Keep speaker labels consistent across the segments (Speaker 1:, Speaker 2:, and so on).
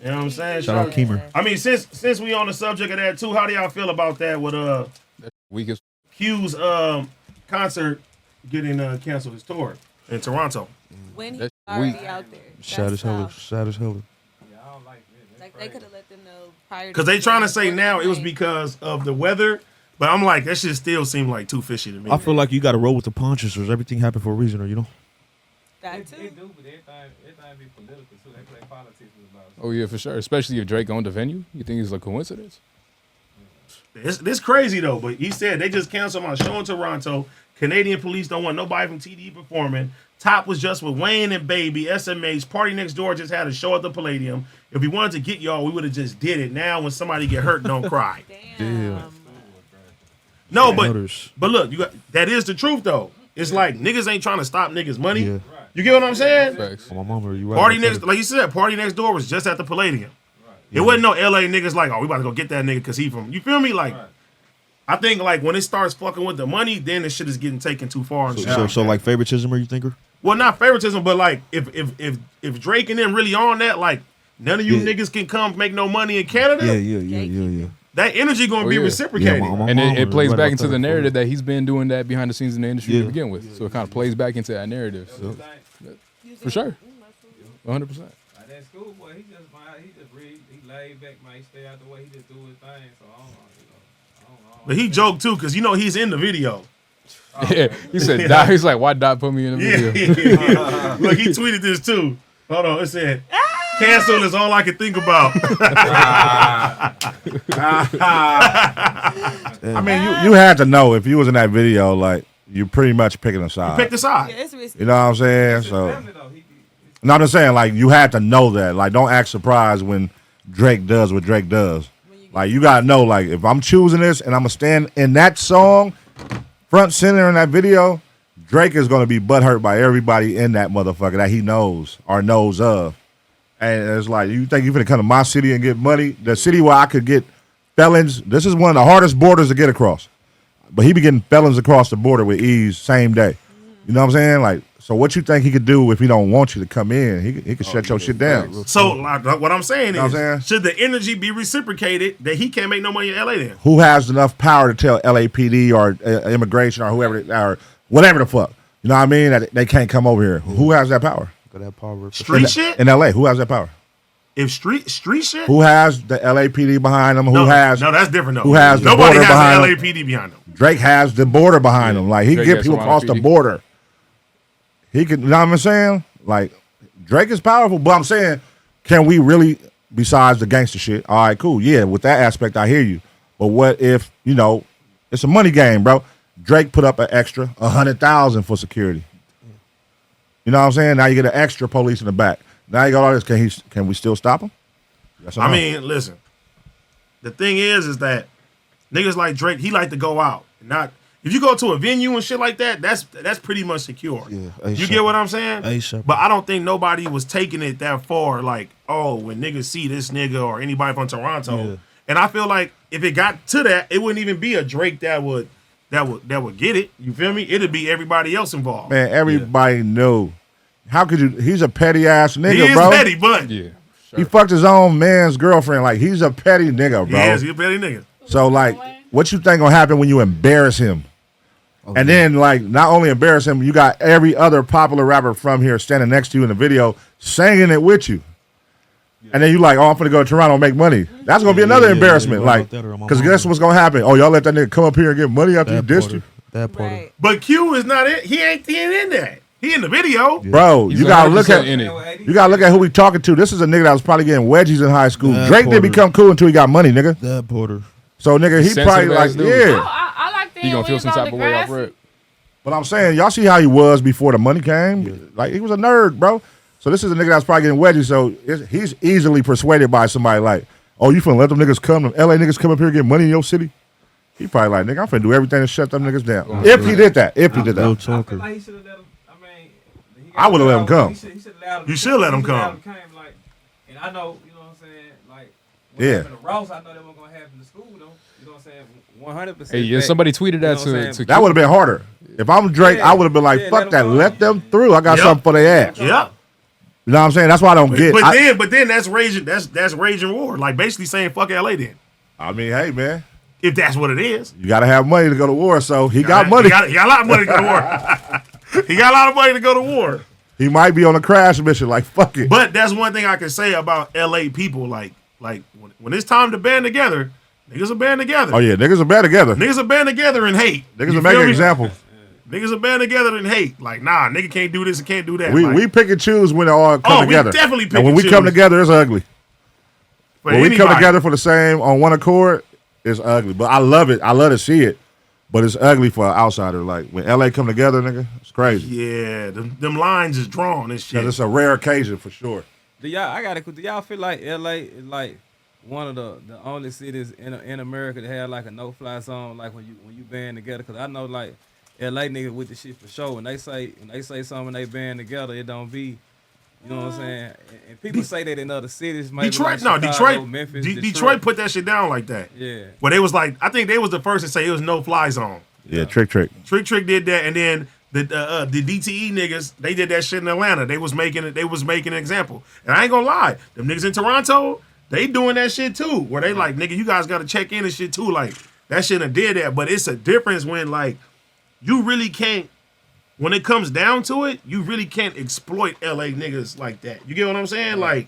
Speaker 1: You know what I'm saying?
Speaker 2: Shout out Keemer.
Speaker 1: I mean, since we on the subject of that too, how do y'all feel about that with
Speaker 3: Weakest.
Speaker 1: Q's concert getting canceled, his tour in Toronto?
Speaker 4: When he's
Speaker 3: That's
Speaker 4: already
Speaker 3: weak.
Speaker 4: out there.
Speaker 2: Sad as hell.
Speaker 4: That's
Speaker 2: Sad as hell.
Speaker 4: like they could have let them know prior.
Speaker 1: Because they trying to say now it was because of the weather, but I'm like, that shit still seem like too fishy to me.
Speaker 2: I feel like you got to roll with the punches, or everything happened for a reason, or you know.
Speaker 4: That too.
Speaker 5: They do, but everything be political too. They play politics about it.
Speaker 3: Oh yeah, for sure. Especially if Drake owned the venue. You think it's a coincidence?
Speaker 1: This crazy though, but he said they just canceled my show in Toronto. Canadian police don't want nobody from TD performing. Top was just with Wayne and Baby, SMH. Party Next Door just had a show at the Palladium. If we wanted to get y'all, we would have just did it. Now when somebody get hurt, don't cry.
Speaker 4: Damn.
Speaker 1: No, but look, that is the truth though. It's like niggas ain't trying to stop niggas' money.
Speaker 2: Yeah.
Speaker 1: You get what I'm saying?
Speaker 3: Facts.
Speaker 2: My mama, you right.
Speaker 1: Party next, like you said, Party Next Door was just at the Palladium. It wasn't no LA niggas like, oh, we about to go get that nigga because he from. You feel me? Like, I think like when it starts fucking with the money, then the shit is getting taken too far.
Speaker 2: So like favoritism, or you think?
Speaker 1: Well, not favoritism, but like if Drake and them really on that, like none of you niggas can come make no money in Canada.
Speaker 2: Yeah.
Speaker 1: That energy gonna be reciprocated.
Speaker 3: And it plays back into the narrative that he's been doing that behind the scenes in the industry to begin with. So it kind of plays back into that narrative. So, for sure. 100%.
Speaker 5: Like that Schoolboy, he laid back, man. He stay out the way. He just do his thing. So I don't know.
Speaker 1: But he joked too, cause you know he's in the video.
Speaker 3: Yeah, he said, Dot, he's like, why Dot put me in the video?
Speaker 1: Yeah. Look, he tweeted this too. Hold on, it said, cancel is all I can think about.
Speaker 6: I mean, you had to know if you was in that video, like, you pretty much picking a side.
Speaker 1: Pick the side.
Speaker 6: You know what I'm saying? So, no, I'm just saying, like, you had to know that. Like, don't act surprised when Drake does what Drake does. Like, you got to know, like, if I'm choosing this and I'm going to stand in that song, front center in that video, Drake is going to be butthurt by everybody in that motherfucker that he knows or knows of. And it's like, you think you're going to come to my city and get money? The city where I could get felons, this is one of the hardest borders to get across. But he be getting felons across the border with ease same day. You know what I'm saying? Like, so what you think he could do if he don't want you to come in? He could shut your shit down.
Speaker 1: So like, what I'm saying
Speaker 6: You know
Speaker 1: is,
Speaker 6: what I'm saying?
Speaker 1: should the energy be reciprocated that he can't make no money in LA then?
Speaker 6: Who has enough power to tell LAPD or immigration or whoever, or whatever the fuck, you know what I mean, that they can't come over here? Who has that power?
Speaker 2: Got that power.
Speaker 1: Street shit?
Speaker 6: In LA, who has that power?
Speaker 1: If street shit?
Speaker 6: Who has the LAPD behind them?
Speaker 1: No, that's different though.
Speaker 6: Who has the
Speaker 1: Nobody
Speaker 6: border behind
Speaker 1: has
Speaker 6: them?
Speaker 1: the LAPD behind them.
Speaker 6: Drake has the border behind him. Like, he
Speaker 3: Drake
Speaker 6: get
Speaker 3: has
Speaker 6: people
Speaker 3: some
Speaker 6: across the
Speaker 3: LAPD.
Speaker 6: border. He can, you know what I'm saying? Like, Drake is powerful, but I'm saying, can we really, besides the gangster shit, all right, cool, yeah, with that aspect, I hear you. But what if, you know, it's a money game, bro. Drake put up an extra $100,000 for security. You know what I'm saying? Now you get an extra police in the back. Now you got all this. Can we still stop him? Yes or no?
Speaker 1: I mean, listen. The thing is that niggas like Drake, he like to go out. Not if you go to a venue and shit like that, that's pretty much secure.
Speaker 2: Yeah,
Speaker 1: you get what I'm saying?
Speaker 2: A$AP.
Speaker 1: But I don't think nobody was taking it that far. Like, oh, when niggas see this nigga or anybody from Toronto, and I feel like if it got to that, it wouldn't even be a Drake that would get it. You feel me? It'd be everybody else involved.
Speaker 6: Man, everybody knew. How could you? He's a petty ass nigga,
Speaker 1: He is
Speaker 6: bro.
Speaker 1: petty, but
Speaker 3: Yeah.
Speaker 6: He fucked his own man's girlfriend. Like, he's a petty nigga, bro.
Speaker 1: he is. He a petty nigga.
Speaker 6: So, like, what you think gonna happen when you embarrass him? And then, like, not only embarrass him, you got every other popular rapper from here standing next to you in the video singing it with you. And then you like, oh, I'm finna go to Toronto and make money. That's gonna be another embarrassment. Like, because guess what's gonna happen? Oh, y'all let that nigga come up here and get money after you dissed him?
Speaker 2: That part.
Speaker 4: Right.
Speaker 1: But Q is not it. He ain't in that. He in the video.
Speaker 6: Bro,
Speaker 3: He's
Speaker 6: you gotta look
Speaker 3: 100%
Speaker 6: at
Speaker 3: in it.
Speaker 6: you gotta look at who we talking to. This is a nigga that was probably getting wedgies in high school.
Speaker 2: That
Speaker 6: Drake didn't
Speaker 2: Porter.
Speaker 6: become cool until he got money, nigga.
Speaker 2: That Porter.
Speaker 6: So nigga, he
Speaker 3: Sensitive
Speaker 6: probably like,
Speaker 3: ass dude.
Speaker 6: yeah.
Speaker 7: I like the
Speaker 3: He gonna feel some type of way off rip.
Speaker 6: But I'm saying, y'all see how he was before the money came? Yeah. Like, he was a nerd, bro. So this is a nigga that's probably getting wedgies. So he's easily persuaded by somebody like, oh, you finna let them niggas come, them LA niggas come up here and get money in your city? He probably like, nigga, I'm finna do everything to shut them niggas down. If he did that. If he did
Speaker 2: No
Speaker 6: that.
Speaker 2: talker.
Speaker 5: Like he should have let him. I mean,
Speaker 6: I would have let him come.
Speaker 1: You should let him come.
Speaker 5: Like, and I know, you know what I'm saying. Like, what
Speaker 6: Yeah.
Speaker 5: happened to Ross, I know that was gonna happen to school though. You know what I'm saying? 100%.
Speaker 3: Hey, yeah, somebody tweeted that to
Speaker 6: That would have been harder. If I'm Drake, I would have been like, fuck that. Let them through. I got something for their ass.
Speaker 1: Yep.
Speaker 6: You know what I'm saying? That's why I don't get.
Speaker 1: But then that's raging. That's raging war. Like basically saying fuck LA. Then
Speaker 6: I mean, hey man,
Speaker 1: if that's what it is,
Speaker 6: you got to have money to go to war. So he got money.
Speaker 1: He got a lot of money to go to war. He got a lot of money to go to war.
Speaker 6: He might be on a crash mission. Like fuck it.
Speaker 1: But that's one thing I can say about LA people. Like when it's time to band together, niggas will band together.
Speaker 6: Oh yeah, niggas will band together.
Speaker 1: Niggas will band together and hate.
Speaker 6: Niggas will make an example.
Speaker 1: Niggas will band together and hate. Like, nah, nigga can't do this and can't do that.
Speaker 6: We pick and choose when it all come together.
Speaker 1: We definitely pick
Speaker 6: and when
Speaker 1: and
Speaker 6: we
Speaker 1: choose.
Speaker 6: come together, it's ugly.
Speaker 1: For
Speaker 6: when we come
Speaker 1: anybody.
Speaker 6: together for the same on one accord, it's ugly. But I love it. I love to see it. But it's ugly for an outsider. Like when LA come together, nigga, it's crazy.
Speaker 1: Yeah, them lines is drawn and shit.
Speaker 6: Because it's a rare occasion for sure.
Speaker 5: Do y'all feel like LA is like one of the only cities in America that have like a no-fly zone, like when you band together? Because I know like LA niggas with the shit for sure. When they say something they band together, it don't be, you know what I'm saying? And people say that in other cities. Maybe
Speaker 1: Detroit,
Speaker 5: like
Speaker 1: no,
Speaker 5: Chicago, Memphis,
Speaker 1: Detroit put that shit down like that.
Speaker 5: Yeah.
Speaker 1: But they was like, I think they was the first to say it was no fly zone.
Speaker 6: Yeah, Trick.
Speaker 1: Trick did that, and then the DTE niggas, they did that shit in Atlanta. They was making an example. And I ain't gonna lie, them niggas in Toronto, they doing that shit too. Where they like, nigga, you guys gotta check in and shit too. Like that shit done did that. But it's a difference when like you really can't. When it comes down to it, you really can't exploit LA niggas like that. You get what I'm saying? Like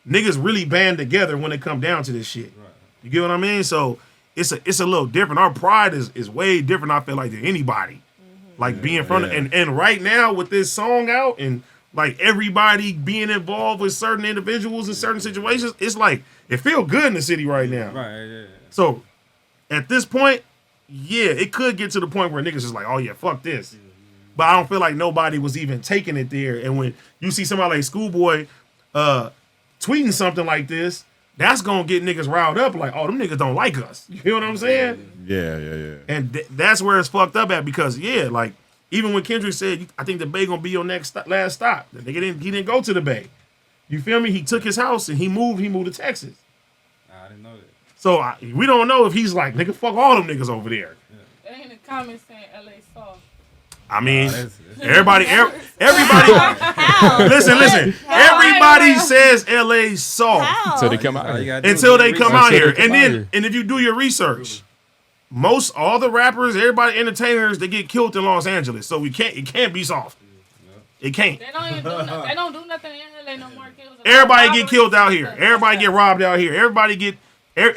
Speaker 1: niggas really band together when it come down to this shit.
Speaker 5: Right.
Speaker 1: You get what I mean? So it's a little different. Our pride is way different, I feel like, than anybody. Like being from and right now with this song out and like everybody being involved with certain individuals in certain situations, it's like it feel good in the city right now.
Speaker 5: Right, yeah.
Speaker 1: So at this point, yeah, it could get to the point where niggas is like, oh yeah, fuck this. But I don't feel like nobody was even taking it there. And when you see somebody like Schoolboy tweeting something like this, that's gonna get niggas riled up. Like, oh, them niggas don't like us. You feel what I'm saying?
Speaker 6: Yeah.
Speaker 1: And that's where it's fucked up at because like even when Kendrick said, I think the Bay gonna be your last stop. The nigga he didn't go to the Bay. You feel me? He took his house and he moved to Texas.
Speaker 5: I didn't know that.
Speaker 1: So we don't know if he's like, nigga, fuck all them niggas over there.
Speaker 7: They in the comments saying LA soft.
Speaker 1: I mean,
Speaker 5: that's
Speaker 1: everybody. Listen. Everybody says LA soft
Speaker 3: Until they come out here.
Speaker 1: until they come out here.
Speaker 3: come out here.
Speaker 1: And if you do your research, all the rappers, everybody entertainers, they get killed in Los Angeles. So it can't be soft. It can't.
Speaker 7: They don't even do nothing. They don't do nothing in LA no more.
Speaker 1: Everybody get killed out here. Everybody get robbed out here.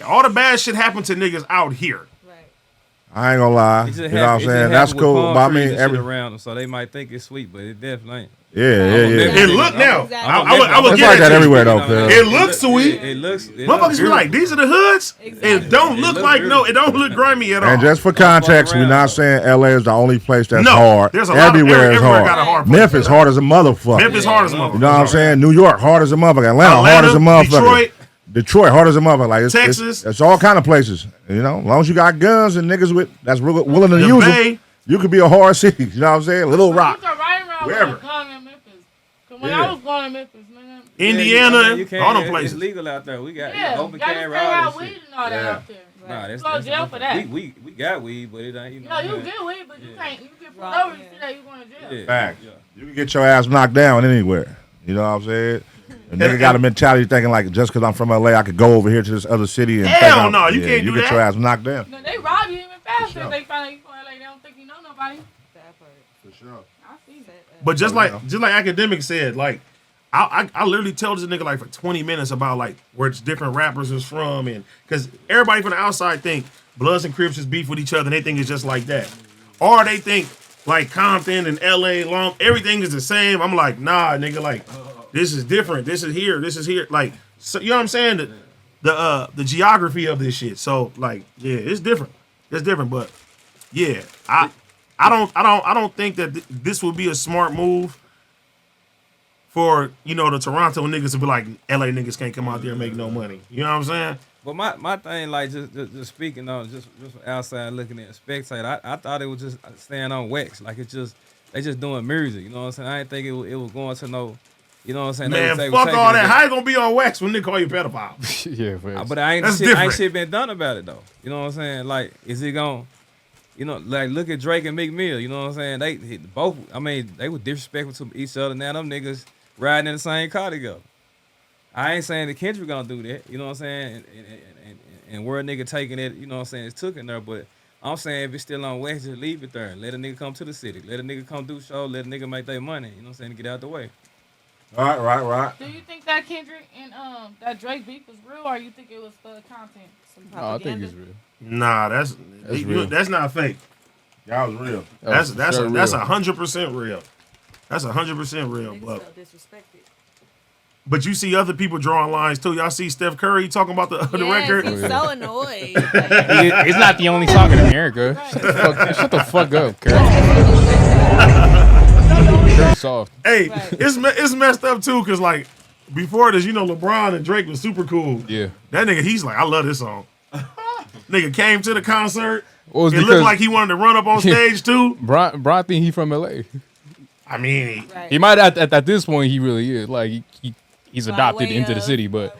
Speaker 1: All the bad shit happen to niggas out here.
Speaker 6: I ain't gonna lie. You know what I'm saying? That's cool. But I mean,
Speaker 5: around them, so they might think it's sweet, but it definitely ain't.
Speaker 6: Yeah.
Speaker 1: It look now. I would
Speaker 6: It's
Speaker 1: get
Speaker 6: like that
Speaker 1: it.
Speaker 6: everywhere though, Phil.
Speaker 1: It looks sweet.
Speaker 5: It looks.
Speaker 1: Motherfuckers be like, these are the hoods. It don't look like it don't look grimy at all.
Speaker 6: And just for context, we're not saying LA is the only place that's
Speaker 1: No,
Speaker 6: hard.
Speaker 1: there's a lot of-
Speaker 6: Everywhere is
Speaker 1: everywhere
Speaker 6: hard.
Speaker 1: got a hard place.
Speaker 6: Memphis hard as a motherfucker.
Speaker 1: Memphis hard as a motherfucker.
Speaker 6: You know what I'm saying? New York hard as a motherfucker. Atlanta hard as a motherfucker. Detroit hard as a motherfucker. Like
Speaker 1: Texas.
Speaker 6: it's all kind of places. You know, as long as you got guns and niggas that's willing to
Speaker 1: The
Speaker 6: use
Speaker 1: Bay.
Speaker 6: them, you could be a hard city. You know what I'm saying? Little Rock. Wherever.
Speaker 7: When
Speaker 6: Yeah.
Speaker 7: I was going to Memphis, man.
Speaker 1: Indiana,
Speaker 5: you can't-
Speaker 1: all them
Speaker 5: It's
Speaker 1: places.
Speaker 5: legal out there. We got
Speaker 7: Yeah,
Speaker 5: open
Speaker 7: y'all just
Speaker 5: carry
Speaker 7: stay out
Speaker 5: all
Speaker 7: weed
Speaker 5: that shit.
Speaker 7: and all that
Speaker 6: Yeah.
Speaker 7: out there.
Speaker 5: Nah, that's
Speaker 7: Go to jail for that.
Speaker 5: We got weed, but it ain't. You know.
Speaker 7: No, you
Speaker 5: man.
Speaker 7: get weed, but you
Speaker 5: Yeah.
Speaker 7: can't. You get pulled
Speaker 4: Right,
Speaker 7: over and
Speaker 4: yeah.
Speaker 7: see that you going to jail.
Speaker 5: Yeah.
Speaker 6: Facts.
Speaker 5: Yeah.
Speaker 6: You can get your ass knocked down anywhere. You know what I'm saying? A nigga got a mentality thinking like just because I'm from LA, I could go over here to this other city and
Speaker 1: Hell
Speaker 6: think I'm-
Speaker 1: no, you can't
Speaker 6: you
Speaker 1: do
Speaker 6: get
Speaker 1: that.
Speaker 6: your ass knocked down.
Speaker 7: No, they rob you even faster
Speaker 6: sure.
Speaker 7: if they find out you from LA. They don't think you know nobody.
Speaker 4: That part.
Speaker 6: For sure.
Speaker 7: I see that.
Speaker 1: But just like Academic said, like I literally tell this nigga like for 20 minutes about like where it's different rappers is from, and because everybody from the outside think Bloods and Crips is beef with each other, and they think it's just like that, or they think like Compton and LA, Long, everything is the same. I'm like, nah, nigga, like this is different. This is here. Like, so, you know what I'm saying? The geography of this shit. So like, yeah, it's different. It's different, but yeah, I don't think that this would be a smart move for, you know, the Toronto niggas to be like, LA niggas can't come out there and make no money. You know what I'm saying?
Speaker 5: But my thing, like just speaking on just from outside looking at spectator, I thought it was just staying on wax, like it's just they just doing music. You know what I'm saying? I didn't think it was going to no. You know what I'm saying?
Speaker 1: Man,
Speaker 5: they
Speaker 1: fuck
Speaker 5: taking
Speaker 1: all
Speaker 5: it
Speaker 1: that.
Speaker 5: there.
Speaker 1: How you gonna be on wax when they call you pedophile?
Speaker 3: Yeah, facts.
Speaker 5: But I ain't
Speaker 1: That's
Speaker 5: shit,
Speaker 1: different.
Speaker 5: been done about it though. You know what I'm saying? Like, is it going? You know, like look at Drake and Meek Mill. You know what I'm saying? They both. I mean, they were disrespectful to each other. Now them niggas riding in the same car together. I ain't saying that Kendrick gonna do that, you know what I'm saying? And where a nigga taking it, you know what I'm saying, it's took in there, but I'm saying if it's still on West, just leave it there. Let a nigga come to the city. Let a nigga come do show. Let a nigga make their money, you know what I'm saying, to get out the way.
Speaker 6: Right.
Speaker 7: Do you think that Kendrick and that Drake beef was real, or you think it was the content?
Speaker 4: Some
Speaker 3: No, I think
Speaker 4: propaganda.
Speaker 3: it's real.
Speaker 1: Nah, that's
Speaker 3: real.
Speaker 1: that's not fake.
Speaker 6: Y'all was real.
Speaker 1: That's
Speaker 3: for sure
Speaker 1: that's
Speaker 3: real.
Speaker 1: 100% real. That's 100% real,
Speaker 4: Niggas
Speaker 1: but
Speaker 4: felt disrespected.
Speaker 1: but you see other people drawing lines too. Y'all see Steph Curry talking about the
Speaker 4: Yes,
Speaker 1: record.
Speaker 4: he's so annoyed. Like,
Speaker 3: It's not the only song in America. Shut the fuck up, Curry. Curry soft.
Speaker 1: Hey,
Speaker 4: Right.
Speaker 1: it's messed up too, cause like before this, you know, LeBron and Drake was super cool.
Speaker 3: Yeah.
Speaker 1: That nigga, he's like, I love this song. Nigga came to the concert.
Speaker 3: Well, it's
Speaker 1: It
Speaker 3: because
Speaker 1: looked like he wanted to run up on stage too.
Speaker 3: Bron think he from LA.
Speaker 1: I mean,
Speaker 4: right.
Speaker 3: He might at this point he really is. Like he's
Speaker 4: By
Speaker 3: adopted
Speaker 4: way
Speaker 3: into the
Speaker 4: of-
Speaker 3: city, but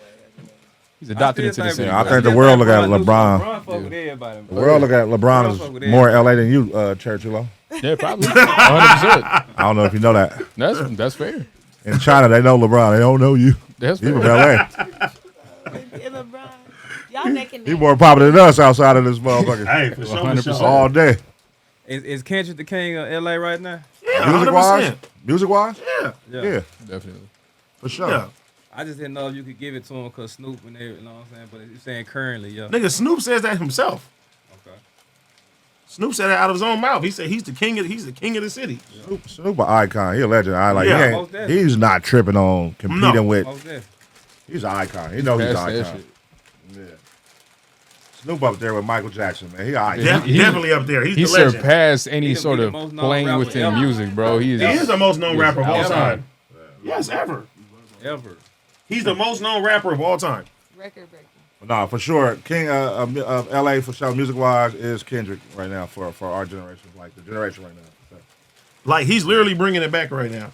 Speaker 3: he's adopted into the city.
Speaker 6: I
Speaker 3: bro.
Speaker 6: think the world look at LeBron.
Speaker 5: LeBron fuck with everybody.
Speaker 6: The world look at LeBron as more LA than you, Churchill.
Speaker 3: Yeah, probably 100%.
Speaker 6: I don't know if you know that.
Speaker 3: That's fair.
Speaker 6: In China, they know LeBron. They don't know you.
Speaker 3: That's
Speaker 6: You from
Speaker 3: fair.
Speaker 6: LA.
Speaker 4: LeBron. Y'all neck and
Speaker 6: He
Speaker 4: neck.
Speaker 6: more popular than us outside of this motherfucker.
Speaker 1: hey, for sure,
Speaker 3: 100%.
Speaker 6: All day.
Speaker 5: Is Kendrick the king of LA right now?
Speaker 1: Yeah,
Speaker 6: Music
Speaker 1: 100%.
Speaker 6: wise? Music wise?
Speaker 1: Yeah,
Speaker 6: Yeah,
Speaker 3: Definitely.
Speaker 6: for sure.
Speaker 1: yeah.
Speaker 5: I just didn't know if you could give it to him because Snoop and everything, you know what I'm saying? But you're saying currently, yeah.
Speaker 1: Nigga, Snoop says that himself.
Speaker 5: Okay.
Speaker 1: Snoop said it out of his own mouth. He said he's the king of the city.
Speaker 6: Snoop an icon. He a legend.
Speaker 1: Yeah.
Speaker 5: Most definitely.
Speaker 6: He's not tripping on competing
Speaker 1: No.
Speaker 6: with.
Speaker 5: Most definitely.
Speaker 6: He's an icon. He know he's an
Speaker 3: That's that
Speaker 6: icon.
Speaker 3: shit.
Speaker 6: Yeah. Snoop up there with Michael Jackson, man. He an icon.
Speaker 1: Def-
Speaker 3: he-
Speaker 1: definitely up there. He's
Speaker 3: He
Speaker 1: the legend.
Speaker 3: surpassed any
Speaker 5: He
Speaker 3: sort
Speaker 5: the
Speaker 3: of
Speaker 5: most known
Speaker 3: playing
Speaker 5: rapper
Speaker 3: within
Speaker 5: ever.
Speaker 3: music, bro.
Speaker 1: He is the most known rapper of all
Speaker 5: Ever.
Speaker 1: time. Yes, ever.
Speaker 5: Ever.
Speaker 1: He's the most known rapper of all time.
Speaker 4: Record breaking.
Speaker 6: No, for sure. King of LA for sure, music wise, is Kendrick right now for our generation, like the generation right now.
Speaker 1: Like he's literally bringing it back right now.